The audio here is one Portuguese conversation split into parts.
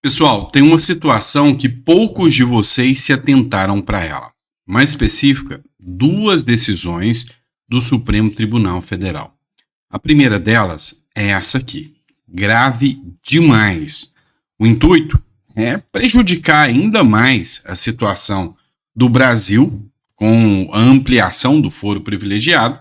Pessoal, tem uma situação que poucos de vocês se atentaram para ela. Mais específica, duas decisões do Supremo Tribunal Federal. A primeira delas é essa aqui. Grave demais. O intuito é prejudicar ainda mais a situação do Brasil com a ampliação do foro privilegiado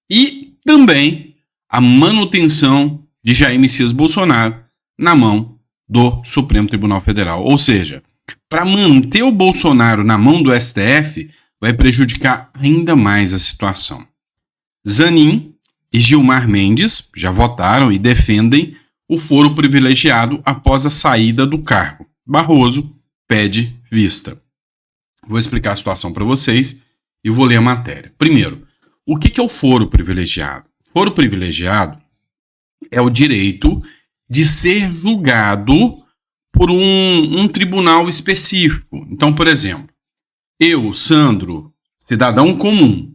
e também a manutenção de Jair Messias Bolsonaro na mão do Supremo Tribunal Federal. Ou seja, para manter o Bolsonaro na mão do STF, vai prejudicar ainda mais a situação. Zanin e Gilmar Mendes já votaram e defendem o foro privilegiado após a saída do cargo. Barroso pede vista. Vou explicar a situação para vocês e vou ler a matéria. Primeiro, o que é o foro privilegiado? Foro privilegiado é o direito de ser julgado por um tribunal específico. Então, por exemplo, eu, Sandro, cidadão comum,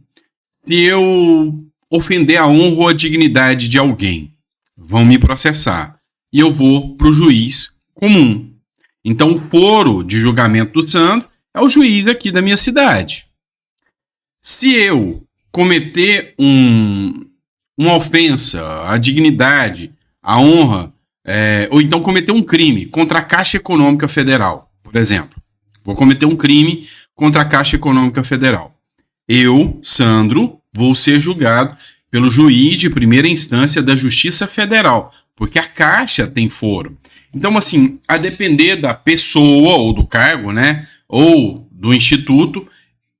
se eu ofender a honra ou a dignidade de alguém, vão me processar e eu vou para o juiz comum. Então, o foro de julgamento do Sandro é o juiz aqui da minha cidade. Se eu cometer uma ofensa à dignidade, à honra, ou então cometer um crime contra a Caixa Econômica Federal, por exemplo. Vou cometer um crime contra a Caixa Econômica Federal. Eu, Sandro, vou ser julgado pelo juiz de primeira instância da Justiça Federal, porque a Caixa tem foro. Então, assim, a depender da pessoa ou do cargo, né, ou do instituto,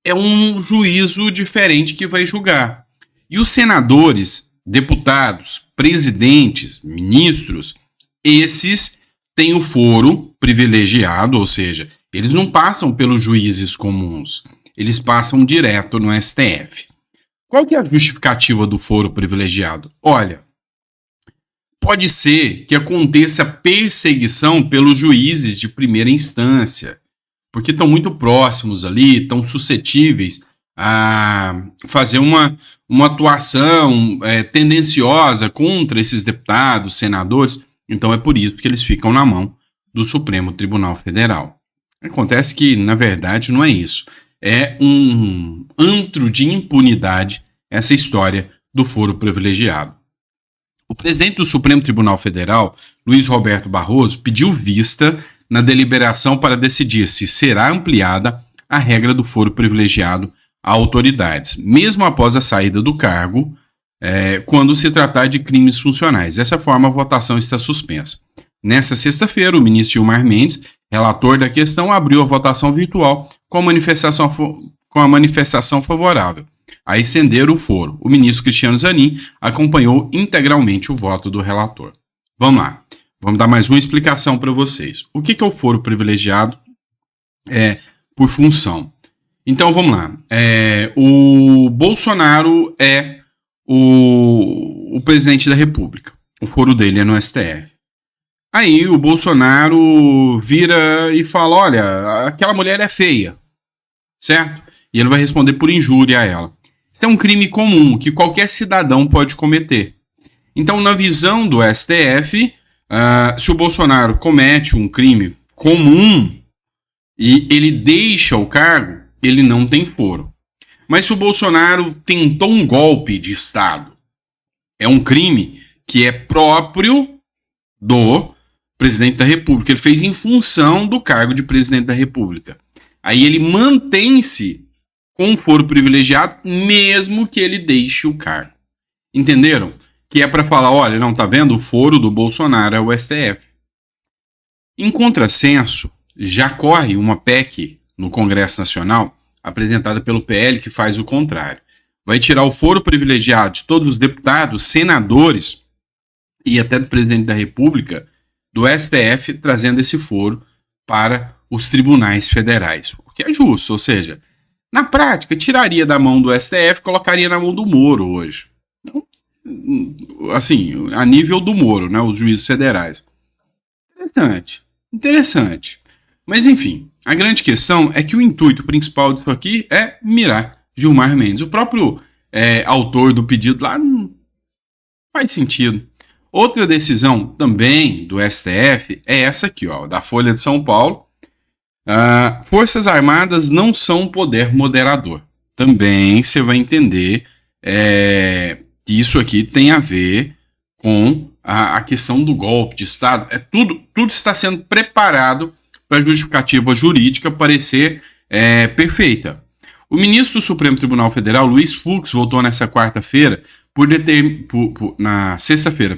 é um juízo diferente que vai julgar. E os senadores, deputados, presidentes, ministros, esses têm o foro privilegiado, ou seja, eles não passam pelos juízes comuns, eles passam direto no STF. Qual que é a justificativa do foro privilegiado? Olha, pode ser que aconteça perseguição pelos juízes de primeira instância, porque estão muito próximos ali, estão suscetíveis a fazer uma atuação tendenciosa contra esses deputados, senadores. Então é por isso que eles ficam na mão do Supremo Tribunal Federal. Acontece que, na verdade, não é isso. É um antro de impunidade essa história do foro privilegiado. O presidente do Supremo Tribunal Federal, Luiz Roberto Barroso, pediu vista na deliberação para decidir se será ampliada a regra do foro privilegiado a autoridades, mesmo após a saída do cargo, quando se tratar de crimes funcionais. Dessa forma, a votação está suspensa. Nessa sexta-feira, o ministro Gilmar Mendes, relator da questão, abriu a votação virtual com a manifestação favorável a estender o foro. O ministro Cristiano Zanin acompanhou integralmente o voto do relator. Vamos lá, vamos dar mais uma explicação para vocês. O que é o foro privilegiado por função? Então vamos lá. O Bolsonaro é o presidente da República. O foro dele é no STF. Aí o Bolsonaro vira e fala: olha, aquela mulher é feia, certo? E ele vai responder por injúria a ela. Isso é um crime comum que qualquer cidadão pode cometer. Então, na visão do STF, se o Bolsonaro comete um crime comum e ele deixa o cargo, ele não tem foro. Mas se o Bolsonaro tentou um golpe de Estado, é um crime que é próprio do presidente da República. Ele fez em função do cargo de presidente da República. Aí ele mantém-se com foro privilegiado, mesmo que ele deixe o cargo. Entenderam? Que é para falar: olha, não, tá vendo? O foro do Bolsonaro é o STF. Em contrassenso, já corre uma PEC no Congresso Nacional, apresentada pelo PL, que faz o contrário. Vai tirar o foro privilegiado de todos os deputados, senadores e até do presidente da República, do STF, trazendo esse foro para os tribunais federais. O que é justo, ou seja, na prática, tiraria da mão do STF, colocaria na mão do Moro hoje. Então, assim, a nível do Moro, né, os juízes federais. Interessante. Mas, enfim, a grande questão é que o intuito principal disso aqui é mirar Gilmar Mendes. O próprio autor do pedido lá não faz sentido. Outra decisão também do STF é essa aqui, ó, da Folha de São Paulo. Forças Armadas não são poder moderador. Também você vai entender que isso aqui tem a ver com a questão do golpe de Estado. Tudo está sendo preparado para a justificativa jurídica parecer perfeita. O ministro do Supremo Tribunal Federal, Luiz Fux, votou nessa quarta-feira na sexta-feira,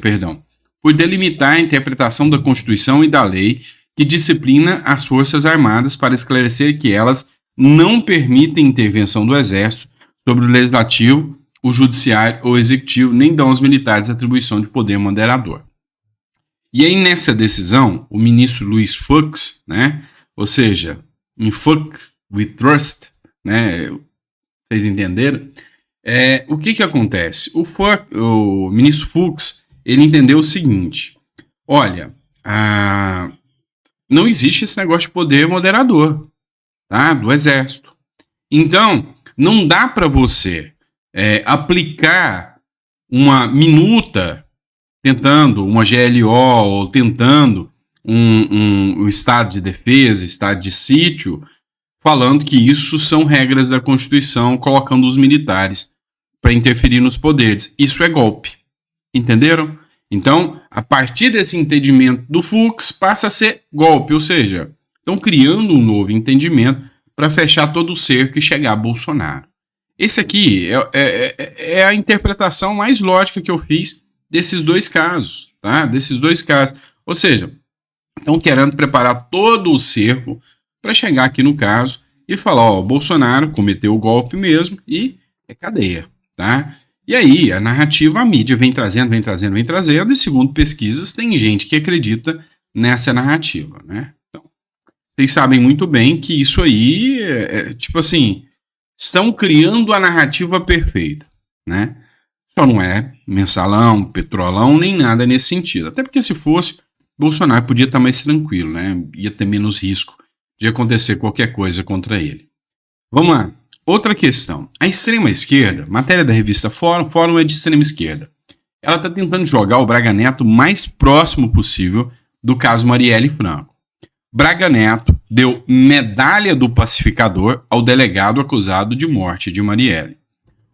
por delimitar a interpretação da Constituição e da lei que disciplina as Forças Armadas para esclarecer que elas não permitem intervenção do Exército sobre o Legislativo, o Judiciário ou o Executivo, nem dão aos militares atribuição de poder moderador. E aí, nessa decisão, o ministro Luiz Fux, né, ou seja, em Fux we trust, né, vocês entenderam? O que acontece? O ministro Fux, ele entendeu o seguinte: olha, não existe esse negócio de poder moderador, tá, do Exército. Então, não dá para você aplicar uma minuta tentando uma GLO ou tentando um estado de defesa, estado de sítio, falando que isso são regras da Constituição, colocando os militares para interferir nos poderes. Isso é golpe. Entenderam? Então, a partir desse entendimento do Fux, passa a ser golpe, ou seja, estão criando um novo entendimento para fechar todo o cerco e chegar a Bolsonaro. Esse aqui é a interpretação mais lógica que eu fiz desses dois casos, tá? Desses dois casos. Ou seja, estão querendo preparar todo o cerco para chegar aqui no caso e falar, ó, Bolsonaro cometeu o golpe mesmo e é cadeia, tá? E aí, a narrativa, a mídia vem trazendo, e segundo pesquisas, tem gente que acredita nessa narrativa, né? Então, vocês sabem muito bem que isso aí tipo assim, estão criando a narrativa perfeita, né? Só não é mensalão, petrolão, nem nada nesse sentido. Até porque se fosse, Bolsonaro podia estar mais tranquilo, né? Ia ter menos risco de acontecer qualquer coisa contra ele. Vamos lá. Outra questão. A extrema-esquerda, matéria da revista Fórum é de extrema-esquerda. Ela está tentando jogar o Braga Neto o mais próximo possível do caso Marielle Franco. Braga Neto deu medalha do pacificador ao delegado acusado de morte de Marielle.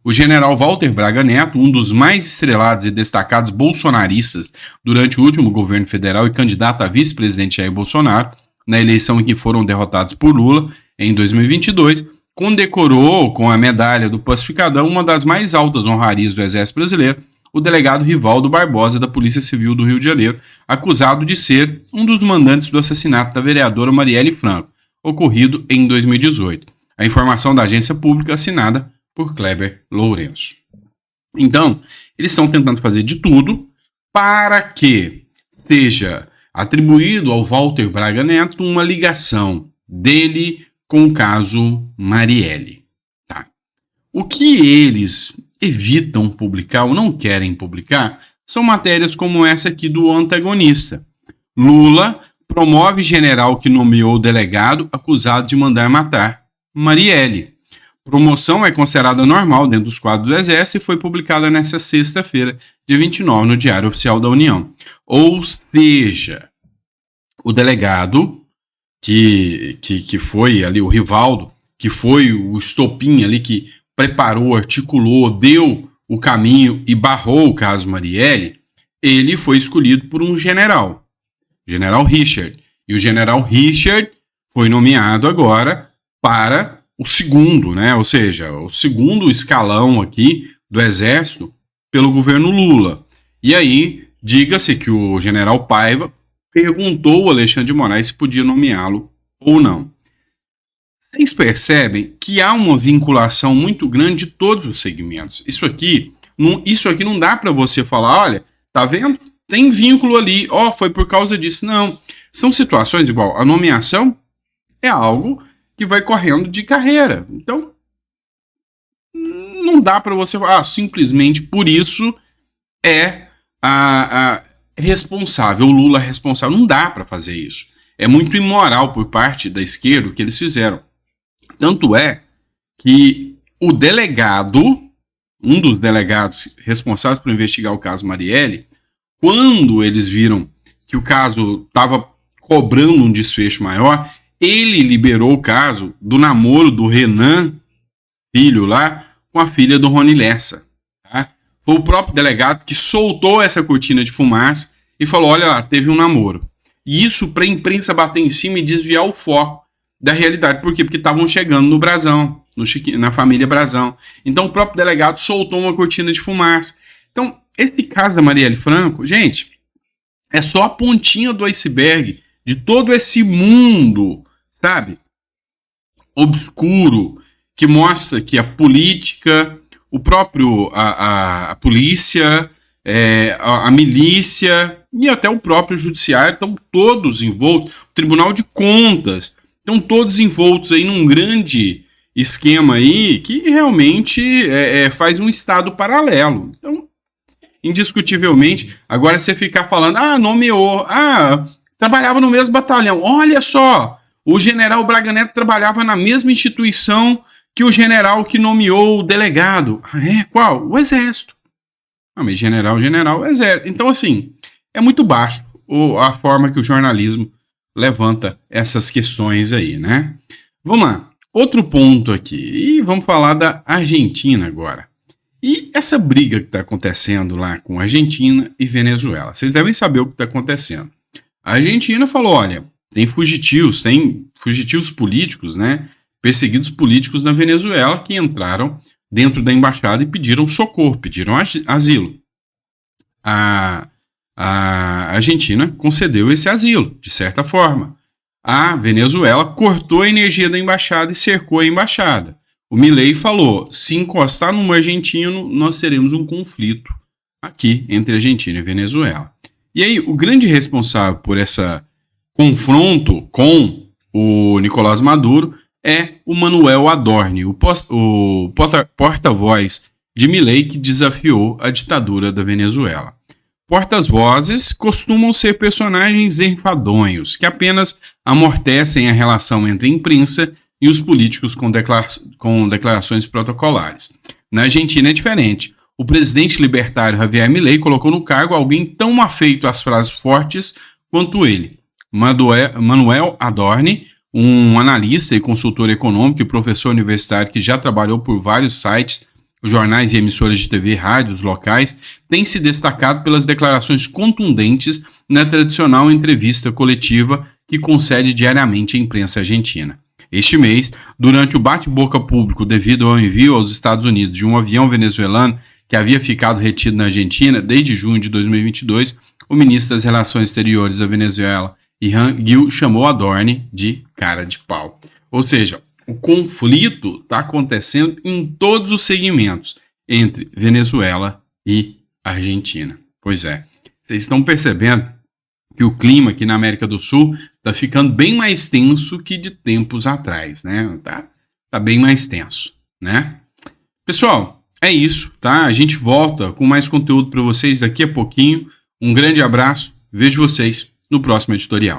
O general Walter Braga Neto, um dos mais estrelados e destacados bolsonaristas durante o último governo federal e candidato a vice-presidente Jair Bolsonaro, na eleição em que foram derrotados por Lula em 2022, condecorou com a medalha do pacificador, uma das mais altas honrarias do Exército Brasileiro, o delegado Rivaldo Barbosa da Polícia Civil do Rio de Janeiro, acusado de ser um dos mandantes do assassinato da vereadora Marielle Franco, ocorrido em 2018. A informação da agência pública assinada por Kleber Lourenço. Então, eles estão tentando fazer de tudo para que seja atribuído ao Walter Braga Neto uma ligação dele com o caso Marielle. Tá? O que eles evitam publicar ou não querem publicar são matérias como essa aqui do antagonista. Lula promove general que nomeou o delegado acusado de mandar matar Marielle. Promoção é considerada normal dentro dos quadros do Exército e foi publicada nesta sexta-feira, dia 29, no Diário Oficial da União. Ou seja, o delegado que foi ali, o Rivaldo, que foi o estopim ali que preparou, articulou, deu o caminho e barrou o caso Marielle, ele foi escolhido por um general Richard. E o general Richard foi nomeado agora para o segundo, né? Ou seja, o segundo escalão aqui do Exército pelo governo Lula. E aí, diga-se que o general Paiva perguntou ao Alexandre de Moraes se podia nomeá-lo ou não. Vocês percebem que há uma vinculação muito grande de todos os segmentos. Isso aqui não dá para você falar, olha, tá vendo? Tem vínculo ali, foi por causa disso. Não, são situações igual. A nomeação é algo que vai correndo de carreira. Então, não dá para você falar, simplesmente por isso é responsável, o Lula é responsável. Não dá para fazer isso. É muito imoral por parte da esquerda o que eles fizeram. Tanto é que o delegado, um dos delegados responsáveis por investigar o caso Marielle, quando eles viram que o caso estava cobrando um desfecho maior, ele liberou o caso do namoro do Renan, filho lá, com a filha do Rony Lessa. Tá? Foi o próprio delegado que soltou essa cortina de fumaça e falou, olha lá, teve um namoro. E isso para a imprensa bater em cima e desviar o foco da realidade. Por quê? Porque estavam chegando no Brazão, na família Brazão. Então o próprio delegado soltou uma cortina de fumaça. Então, esse caso da Marielle Franco, gente, é só a pontinha do iceberg de todo esse mundo, sabe, obscuro, que mostra que a política, o próprio, a polícia, a milícia e até o próprio judiciário estão todos envoltos, o Tribunal de Contas, estão todos envoltos aí num grande esquema aí que realmente faz um estado paralelo. Então, indiscutivelmente, agora você ficar falando, nomeou, trabalhava no mesmo batalhão, olha só, o general Braga Neto trabalhava na mesma instituição que o general que nomeou o delegado. Qual? O Exército. Mas general, Exército. Então, assim, é muito baixo a forma que o jornalismo levanta essas questões aí, né? Vamos lá. Outro ponto aqui. E vamos falar da Argentina agora. E essa briga que está acontecendo lá com Argentina e Venezuela. Vocês devem saber o que está acontecendo. A Argentina falou, olha, tem fugitivos políticos, né? Perseguidos políticos na Venezuela que entraram dentro da embaixada e pediram socorro, pediram asilo. A Argentina concedeu esse asilo, de certa forma. A Venezuela cortou a energia da embaixada e cercou a embaixada. O Milei falou, se encostar no argentino, nós teremos um conflito aqui entre Argentina e Venezuela. E aí, o grande responsável por esse confronto com o Nicolás Maduro é o Manuel Adorni, o porta-voz de Milei que desafiou a ditadura da Venezuela. Portas-vozes costumam ser personagens enfadonhos, que apenas amortecem a relação entre a imprensa e os políticos com declarações protocolares. Na Argentina é diferente. O presidente libertário Javier Milei colocou no cargo alguém tão afeito às frases fortes quanto ele. Manuel Adorni, um analista e consultor econômico e professor universitário que já trabalhou por vários sites, jornais e emissoras de TV e rádios locais, tem se destacado pelas declarações contundentes na tradicional entrevista coletiva que concede diariamente à imprensa argentina. Este mês, durante o bate-boca público devido ao envio aos Estados Unidos de um avião venezuelano que havia ficado retido na Argentina desde junho de 2022, o ministro das Relações Exteriores da Venezuela, Ilhan Gil, chamou Adorni de cara de pau. Ou seja, o conflito está acontecendo em todos os segmentos entre Venezuela e Argentina. Pois é, vocês estão percebendo que o clima aqui na América do Sul está ficando bem mais tenso que de tempos atrás, né? Tá bem mais tenso, né? Pessoal, é isso, tá? A gente volta com mais conteúdo para vocês daqui a pouquinho. Um grande abraço, vejo vocês no próximo editorial.